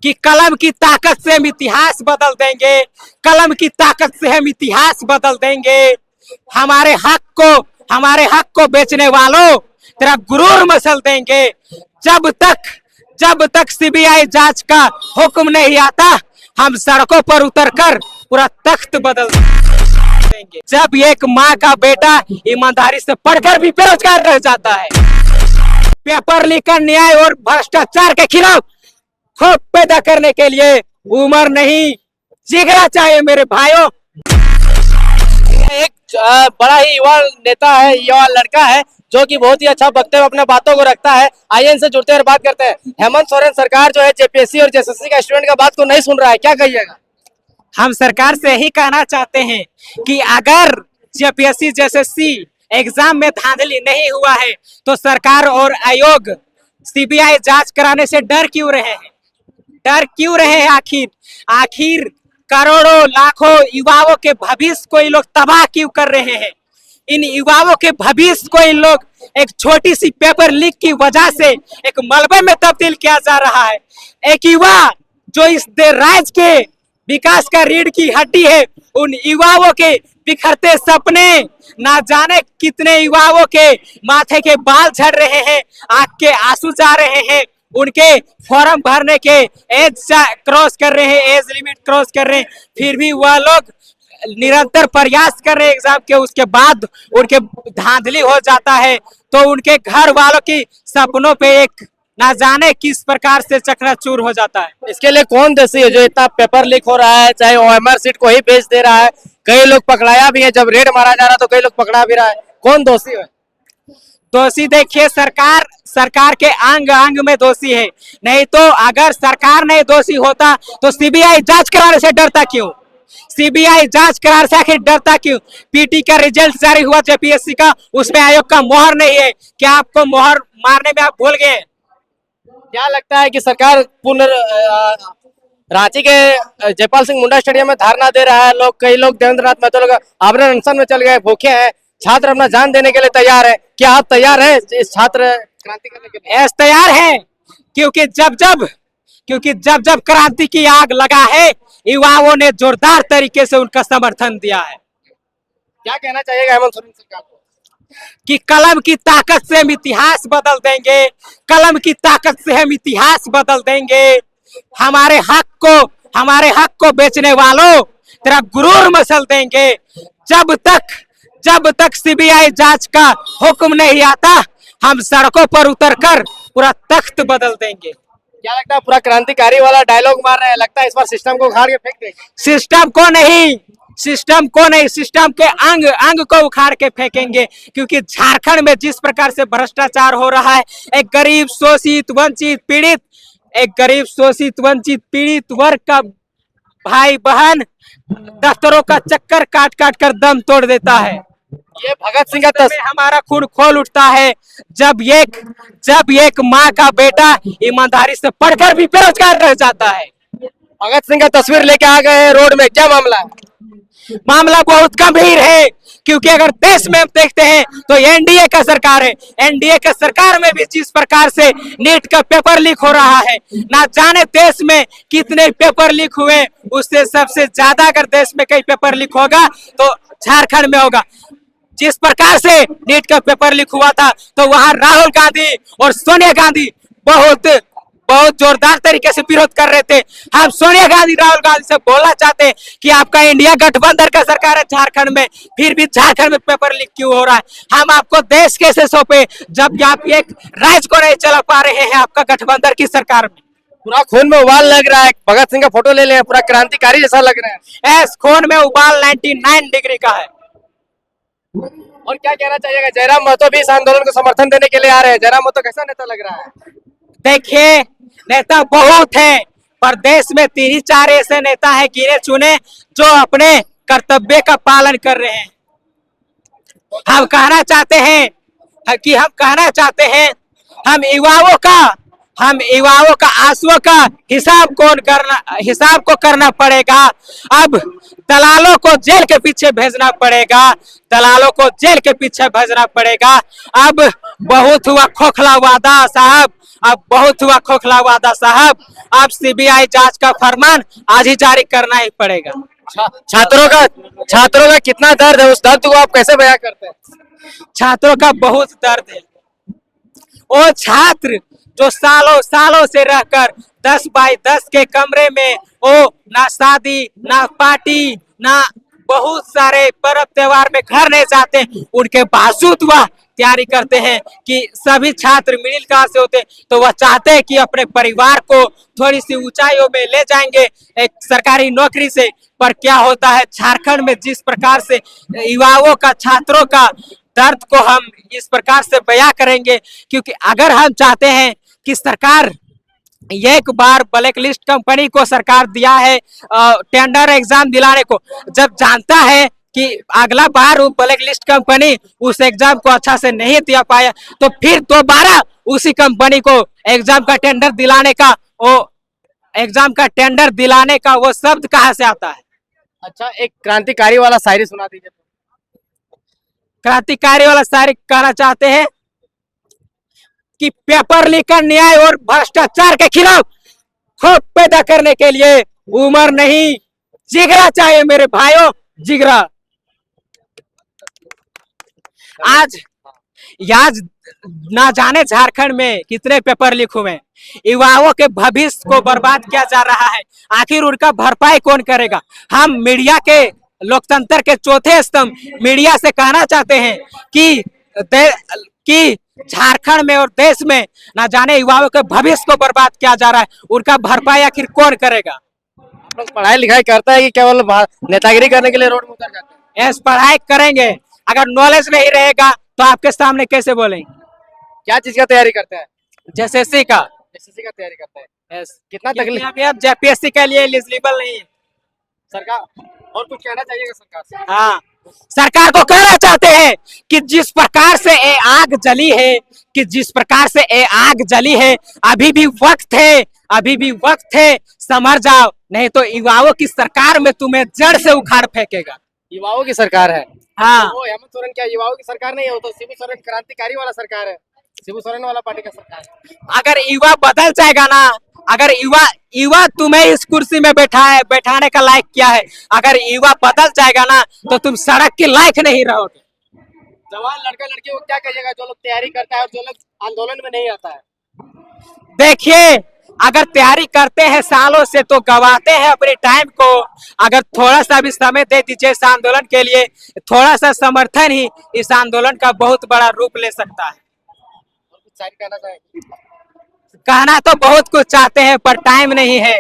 कि कलम की ताकत से हम इतिहास बदल देंगे, कलम की ताकत से हम इतिहास बदल देंगे। हमारे हक को हमारे हक को बेचने वालों तेरा गुरूर मसल देंगे। जब तक जब तक सीबीआई जांच का हुक्म नहीं आता, हम सड़कों पर उतरकर पूरा तख्त बदल देंगे। जब एक माँ का बेटा ईमानदारी से पढ़कर भी बेरोजगार रह जाता है, पेपर लीक का न्याय और भ्रष्टाचार के खिलाफ खौफ पैदा करने के लिए उम्र नहीं, जिगरा चाहिए मेरे भाइयों। एक बड़ा ही युवा नेता है, युवा लड़का है जो कि बहुत ही अच्छा वक्तव्य अपने बातों को रखता है। आइए इनसे जुड़ते हुए बात करते हैं। हेमंत सोरेन सरकार जो है जेपीएससी और जेएसएससी का स्टूडेंट का बात को नहीं सुन रहा है, क्या कहिएगा? हम सरकार से यही कहना चाहते हैं कि अगर जेपीएससी जेएसएससी एग्जाम में धांधली नहीं हुआ है तो सरकार और आयोग सीबीआई जांच कराने से डर क्यों रहे हैं? डर क्यों रहे हैं? आखिर करोड़ों लाखों युवाओं के भविष्य को ये लोग तबाह क्यों कर रहे हैं? इन युवाओं के भविष्य को इन लोग एक छोटी सी पेपर लीक की वजह से एक मलबे में तब्दील किया जा रहा है। एक युवा जो इस राज्य के विकास का रीढ़ की हड्डी है, उन युवाओं के बिखरते सपने, ना जाने कितने युवाओं के माथे के बाल झड़ रहे हैं, आंख के आंसू जा रहे हैं, उनके फॉर्म भरने के एज क्रॉस कर रहे हैं, एज लिमिट क्रॉस कर रहे हैं, फिर भी वह लोग निरंतर प्रयास कर रहे हैं एग्जाम के, उसके बाद उनके धांधली हो जाता है तो उनके घर वालों की सपनों पे एक ना जाने किस प्रकार से चकनाचूर हो जाता है। इसके लिए कौन दोषी है जो इतना पेपर लीक हो रहा है, चाहे ओएमआर सीट को ही बेच दे रहा है? कई लोग पकड़ाया भी है, जब रेड मारा जा रहा है तो कई लोग पकड़ा भी रहा है। कौन दोषी है? दोषी देखिए, सरकार के अंग अंग में दोषी है। नहीं तो अगर सरकार नहीं दोषी होता तो सीबीआई जांच कराने से डरता क्यों? सीबीआई जांच कराने से आखिर डरता क्यों? पीटी का रिजल्ट जारी हुआ जेपीएससी का, उसमें आयोग का मोहर नहीं है। क्या आपको मोहर मारने में आप भूल गए? क्या लगता है कि सरकार रांची के जयपाल सिंह मुंडा स्टेडियम में धरना दे रहा है, कई लोग देवेंद्र नाथ महतो लोग आमरण अनशन में चल गए, भूखे हैं, छात्र अपना जान देने के लिए तैयार है। क्या आप तैयार हैं इस छात्र क्रांति करने के लिए? तैयार है, क्योंकि जब जब क्रांति की आग लगा है, युवाओं ने जोरदार तरीके से उनका समर्थन दिया है। क्या कहना चाहिएगा हेमंत सोरेन सरकार को? कि कलम की ताकत से हम इतिहास बदल देंगे, कलम की ताकत से हम इतिहास बदल देंगे। हमारे हक को बेचने वालों तेरा गुरूर मसल देंगे। जब तक सीबीआई जांच का हुक्म नहीं आता, हम सड़कों पर उतरकर पूरा तख्त बदल देंगे। क्या लगता है, पूरा क्रांतिकारी वाला डायलॉग मार रहे हैं, लगता है इस बार सिस्टम को उखाड़ के फेंक देंगे? सिस्टम को नहीं, सिस्टम के अंग अंग को उखाड़ के फेंकेंगे। क्योंकि झारखंड में जिस प्रकार से भ्रष्टाचार हो रहा है, एक गरीब शोषित वंचित पीड़ित वर्ग का भाई बहन दफ्तरों का चक्कर काट काट कर दम तोड़ देता है। ये भगत सिंह का हमारा खून खोल उठता है जब एक माँ का बेटा ईमानदारी से पढ़कर भी बेरोजगार रह जाता है। भगत सिंह का तस्वीर लेके आ गए हैं रोड में, क्या मामला है? मामला बहुत गंभीर है, क्योंकि अगर देश में हम देखते हैं तो एनडीए का सरकार है। एनडीए का सरकार में भी जिस प्रकार से नीट का पेपर लीक हो रहा है, ना जाने देश में कितने पेपर लीक हुए, उससे सबसे ज्यादा अगर देश में कई पेपर लीक होगा तो झारखंड में होगा। जिस प्रकार से नीट का पेपर लीक हुआ था तो वहां राहुल गांधी और सोनिया गांधी बहुत जोरदार तरीके से विरोध कर रहे थे। हम सोनिया गांधी राहुल गांधी से बोलना चाहते हैं कि आपका इंडिया गठबंधन का सरकार है झारखंड में, फिर भी झारखंड में पेपर लीक क्यों हो रहा है? हम आपको देश कैसे सौंपे जब आप एक राज्य को नहीं चला पा रहे हैं आपका गठबंधन की सरकार में? पूरा खून में उबाल लग रहा है, भगत सिंह का फोटो ले लें, पूरा क्रांतिकारी जैसा लग रहा है। खून में उबाल 99 डिग्री का है। और क्या कहना चाहिएगा, जयराम महतो भी इस आंदोलन को समर्थन देने के लिए आ रहे हैं। जयराम महतो कैसा नेता लग रहा है? देखिए, नेता बहुत है, पर देश में 3-4 ऐसे नेता हैं गिने चुने जो अपने कर्तव्य का पालन कर रहे हैं। हम कहना चाहते हैं हम युवाओं का हम युवाओं का आंसुओं का हिसाब को करना पड़ेगा। अब दलालों को जेल के पीछे भेजना पड़ेगा, दलालों को जेल के पीछे भेजना पड़ेगा। अब बहुत हुआ खोखला वादा साहब, अब बहुत हुआ खोखला वादा साहब। अब सीबीआई जांच का फरमान आज ही जारी करना ही पड़ेगा। छात्रों का कितना दर्द है, उस दर्द को आप कैसे बयां करते हैं? छात्रों का बहुत दर्द है। वो छात्र जो सालों सालों से रहकर 10 बाई 10 के कमरे में, वो ना शादी ना पार्टी ना बहुत सारे पर्व त्योहार में घर नहीं जाते, उनके बावजूद वह तैयारी करते हैं कि सभी छात्र मिडिल क्लास से होते, तो वह चाहते हैं कि अपने परिवार को थोड़ी सी ऊंचाइयों में ले जाएंगे एक सरकारी नौकरी से। पर क्या होता है झारखंड में, जिस प्रकार से युवाओं का, छात्रों का दर्द को हम इस प्रकार से बयां करेंगे, क्योंकि अगर हम चाहते हैं कि सरकार एक बार ब्लैक लिस्ट कंपनी को सरकार दिया है टेंडर एग्जाम दिलाने को, जब जानता है कि अगला बार वो ब्लैक लिस्ट कंपनी उस एग्जाम को अच्छा से नहीं दिया पाया, तो फिर दोबारा उसी कंपनी को एग्जाम का टेंडर दिलाने का वो शब्द कहाँ से आता है? अच्छा, एक क्रांतिकारी वाला शायरी सुना दीजिए। क्रांतिकारी वाला शायरी कहना चाहते हैं कि पेपर लीक, न्याय और भ्रष्टाचार के खिलाफ खौफ पैदा करने के लिए उम्र नहीं जिगरा चाहिए मेरे भाइयों, जिगरा। आज ना जाने झारखंड में कितने पेपर लीक हुए, युवाओं के भविष्य को बर्बाद किया जा रहा है। आखिर उनका भरपाई कौन करेगा? हम मीडिया के, लोकतंत्र के चौथे स्तंभ मीडिया से कहना चाहते हैं कि झारखंड में और देश में ना जाने युवाओं के भविष्य को बर्बाद किया जा रहा है, उनका भरपाई आखिर कौन करेगा? पढ़ाई लिखाई करता है कि केवल नेतागिरी करने के लिए रोड में उतर जाते हैं? ऐसे पढ़ाई करेंगे, अगर नॉलेज नहीं रहेगा तो आपके सामने कैसे बोलेंगे? क्या चीज का तैयारी करते हैं? जेएसएससी का तैयारी करते हैं। यस। कितना तकलीफ? अभी आप जेपीएससी के लिए एलिजिबल नहीं है। सरकार और कुछ कहना चाहिएगा सरकार से? हाँ, सरकार को कहना चाहते हैं कि जिस प्रकार से ये आग जली है, अभी भी वक्त है, समझ जाओ, नहीं तो युवाओं की सरकार में तुम्हें जड़ से उखाड़ फेंकेगा। युवाओं की सरकार है? हाँ, वो हेमंत सोरेन क्या युवाओं की सरकार नहीं है? वो तो शिबू सोरेन क्रांतिकारी वाला सरकार है, शिबू सोरेन वाला पार्टी का सरकार है। अगर युवा बदल जाएगा ना, अगर युवा तुम्हें इस कुर्सी में बैठाने का लायक क्या है, अगर युवा बदल जाएगा ना तो तुम सड़क के लायक नहीं रहोगे। जवान लड़का लड़की को क्या कहिएगा जो लोग तैयारी करता है और जो लोग आंदोलन में नहीं आता है? देखिए, अगर तैयारी करते हैं सालों से तो गवाते हैं अपने टाइम को। अगर थोड़ा सा भी समय दे दीजिए इस आंदोलन के लिए, थोड़ा सा समर्थन ही इस आंदोलन का बहुत बड़ा रूप ले सकता है। और कुछ कहना चाहेंगे? कहना तो बहुत कुछ चाहते हैं पर टाइम नहीं है।